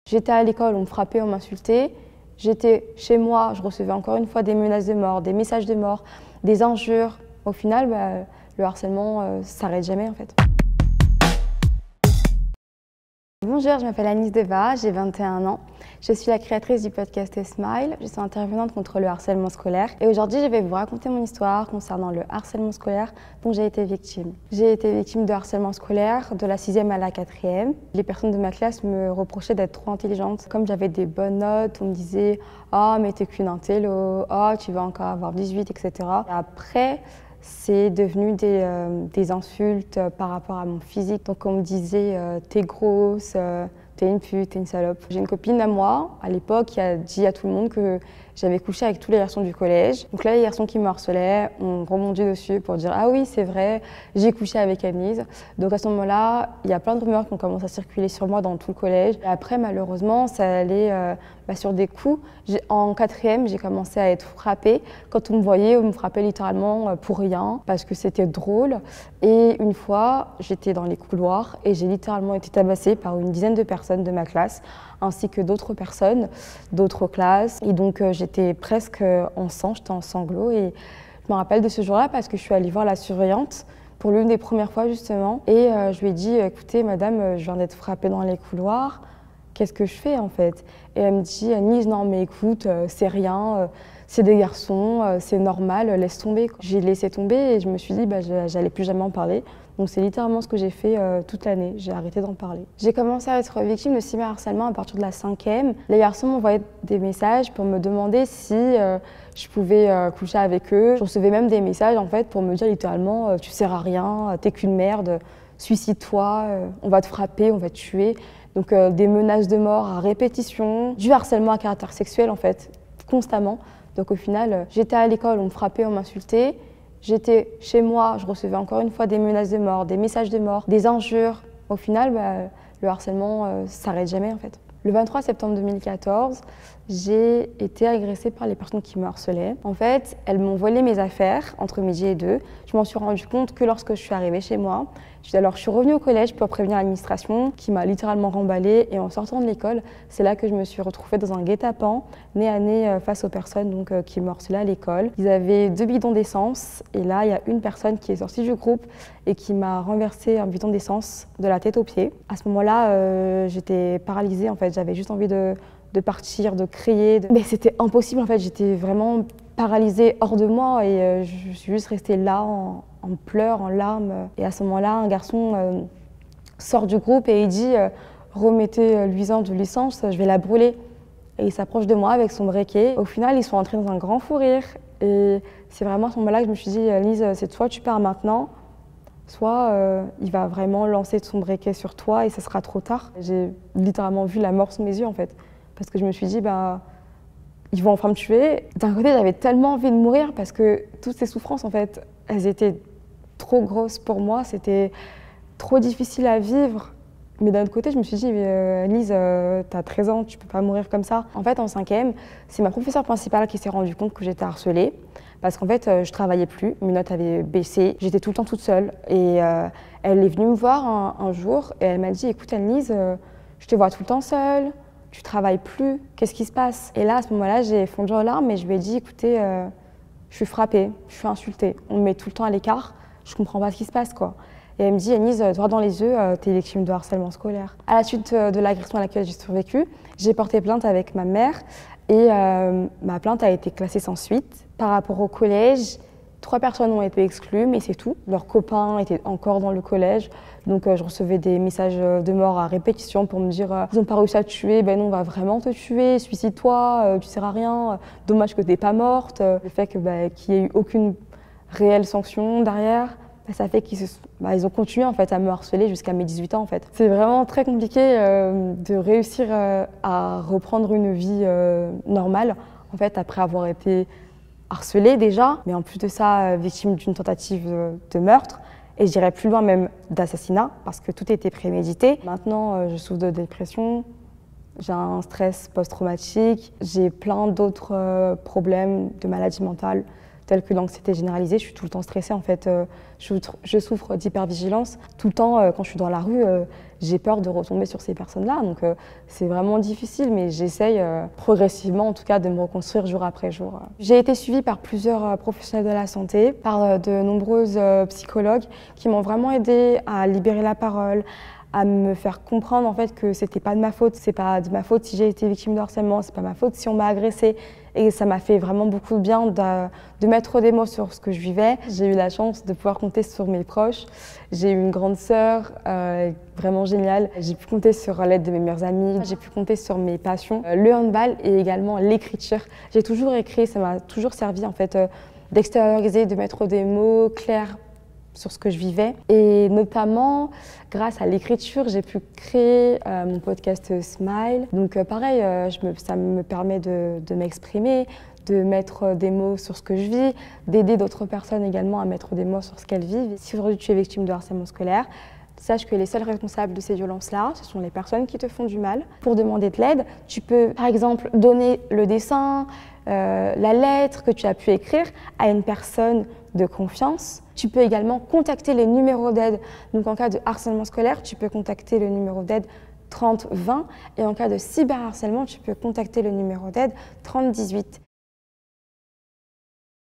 J'étais à l'école, on me frappait, on m'insultait. J'étais chez moi, je recevais encore une fois des menaces de mort, des messages de mort, des injures. Au final, le harcèlement s'arrête jamais en fait. Bonjour, je m'appelle Anis Deva, j'ai 21 ans. Je suis la créatrice du podcast Smile. Je suis intervenante contre le harcèlement scolaire. Et aujourd'hui, je vais vous raconter mon histoire concernant le harcèlement scolaire dont j'ai été victime. J'ai été victime de harcèlement scolaire de la 6e à la 4e. Les personnes de ma classe me reprochaient d'être trop intelligente. Comme j'avais des bonnes notes, on me disait « Ah, mais t'es qu'une intello, ah, tu vas encore avoir 18, etc. » Et après, c'est devenu des insultes par rapport à mon physique. Donc on me disait t'es grosse, t'es une pute, t'es une salope. J'ai une copine à moi, à l'époque, qui a dit à tout le monde que j'avais couché avec tous les garçons du collège. Donc là, les garçons qui me harcelaient ont rebondi dessus pour dire « Ah oui, c'est vrai, j'ai couché avec Anis ». Donc à ce moment-là, il y a plein de rumeurs qui ont commencé à circuler sur moi dans tout le collège. Et après, malheureusement, ça allait sur des coups. En 4e, j'ai commencé à être frappée. Quand on me voyait, on me frappait littéralement pour rien, parce que c'était drôle. Et une fois, j'étais dans les couloirs et j'ai littéralement été tabassée par une dizaine de personnes de ma classe, ainsi que d'autres personnes, d'autres classes. Et donc j'étais presque en sang, j'étais en sanglots. Et je me rappelle de ce jour-là parce que je suis allée voir la surveillante pour l'une des premières fois justement. Et je lui ai dit, écoutez madame, je viens d'être frappée dans les couloirs, qu'est-ce que je fais en fait? Et elle me dit, Anis, non mais écoute, c'est rien, c'est des garçons, c'est normal, laisse tomber. J'ai laissé tomber et je me suis dit, j'allais plus jamais en parler. Donc c'est littéralement ce que j'ai fait toute l'année, j'ai arrêté d'en parler. J'ai commencé à être victime de cyberharcèlement à partir de la 5e. Les garçons m'envoyaient des messages pour me demander si je pouvais coucher avec eux. Je recevais même des messages en fait pour me dire littéralement tu sers à rien, t'es qu'une merde, suicide-toi, on va te frapper, on va te tuer. Donc des menaces de mort à répétition, du harcèlement à caractère sexuel en fait, constamment. Donc au final, j'étais à l'école, on me frappait, on m'insultait. J'étais chez moi, je recevais encore une fois des menaces de mort, des messages de mort, des injures. Au final, le harcèlement s'arrête jamais en fait. Le 23 septembre 2014, j'ai été agressée par les personnes qui me harcelaient. En fait, elles m'ont volé mes affaires entre midi et 2. Je m'en suis rendu compte que lorsque je suis arrivée chez moi. Alors je suis revenue au collège pour prévenir l'administration qui m'a littéralement remballée. Et en sortant de l'école, c'est là que je me suis retrouvée dans un guet-apens, nez à nez face aux personnes qui me harcelaient à l'école. Ils avaient 2 bidons d'essence et là, il y a une personne qui est sortie du groupe et qui m'a renversé un bidon d'essence de la tête aux pieds. À ce moment-là, j'étais paralysée en fait. J'avais juste envie de partir, de crier. Mais c'était impossible en fait. J'étais vraiment paralysée hors de moi et je suis juste restée là en pleurs, en larmes. Et à ce moment-là, un garçon sort du groupe et il dit remettez Luisant de l'essence, je vais la brûler. Et il s'approche de moi avec son briquet. Au final, ils sont entrés dans un grand fou rire. Et c'est vraiment à ce moment-là que je me suis dit Lise, c'est soit tu pars maintenant, soit il va vraiment lancer son briquet sur toi et ça sera trop tard. J'ai littéralement vu la mort sous mes yeux en fait. Parce que je me suis dit, ils vont enfin me tuer. D'un côté, j'avais tellement envie de mourir parce que toutes ces souffrances, en fait, elles étaient trop grosses pour moi. C'était trop difficile à vivre. Mais d'un autre côté, je me suis dit, Lise, t'as 13 ans, tu peux pas mourir comme ça. En fait, en 5e, c'est ma professeure principale qui s'est rendue compte que j'étais harcelée. Parce qu'en fait, je travaillais plus, mes notes avaient baissé. J'étais tout le temps toute seule. Et elle est venue me voir un jour et elle m'a dit, écoute, Lise, je te vois tout le temps seule. Tu travailles plus, qu'est-ce qui se passe? Et là, à ce moment-là, j'ai fondu en larmes et je lui ai dit, écoutez, je suis frappée, je suis insultée, on me met tout le temps à l'écart, je comprends pas ce qui se passe, quoi. Et elle me dit, Anis, droit dans les yeux, t'es victime de harcèlement scolaire. À la suite de l'agression à laquelle j'ai survécu, j'ai porté plainte avec ma mère et ma plainte a été classée sans suite. Par rapport au collège, 3 personnes ont été exclues, mais c'est tout. Leurs copains étaient encore dans le collège, donc je recevais des messages de mort à répétition pour me dire ils n'ont pas réussi à te tuer, ben non, on va vraiment te tuer, suicide-toi, tu sers à rien, dommage que t'es pas morte. Le fait qu'il n'y ait eu aucune réelle sanction derrière, ça fait qu'ils ils ont continué en fait à me harceler jusqu'à mes 18 ans en fait. C'est vraiment très compliqué de réussir à reprendre une vie normale en fait après avoir été harcelée déjà, mais en plus de ça, victime d'une tentative de meurtre, et je dirais plus loin même d'assassinat, parce que tout était prémédité. Maintenant, je souffre de dépression, j'ai un stress post-traumatique, j'ai plein d'autres problèmes de maladie mentale, telles que l'anxiété généralisée. Je suis tout le temps stressée en fait. Je souffre d'hypervigilance. Tout le temps, quand je suis dans la rue, j'ai peur de retomber sur ces personnes-là. Donc c'est vraiment difficile, mais j'essaye progressivement en tout cas de me reconstruire jour après jour. J'ai été suivie par plusieurs professionnels de la santé, par de nombreuses psychologues qui m'ont vraiment aidée à libérer la parole, à me faire comprendre en fait que c'était pas de ma faute, c'est pas de ma faute si j'ai été victime de harcèlement, c'est pas ma faute si on m'a agressée. Et ça m'a fait vraiment beaucoup de bien de mettre des mots sur ce que je vivais. J'ai eu la chance de pouvoir compter sur mes proches. J'ai eu une grande sœur vraiment géniale. J'ai pu compter sur l'aide de mes meilleurs amis. J'ai pu compter sur mes passions, le handball et également l'écriture. J'ai toujours écrit, ça m'a toujours servi en fait d'extérioriser, de mettre des mots clairs sur ce que je vivais. Et notamment, grâce à l'écriture, j'ai pu créer mon podcast Smile. Donc pareil, ça me permet de m'exprimer, de mettre des mots sur ce que je vis, d'aider d'autres personnes également à mettre des mots sur ce qu'elles vivent. Si aujourd'hui tu es victime de harcèlement scolaire, sache que les seuls responsables de ces violences-là, ce sont les personnes qui te font du mal. Pour demander de l'aide, tu peux par exemple donner le dessin, la lettre que tu as pu écrire à une personne de confiance. Tu peux également contacter les numéros d'aide. Donc en cas de harcèlement scolaire, tu peux contacter le numéro d'aide 30 20 et en cas de cyberharcèlement, tu peux contacter le numéro d'aide 30 18.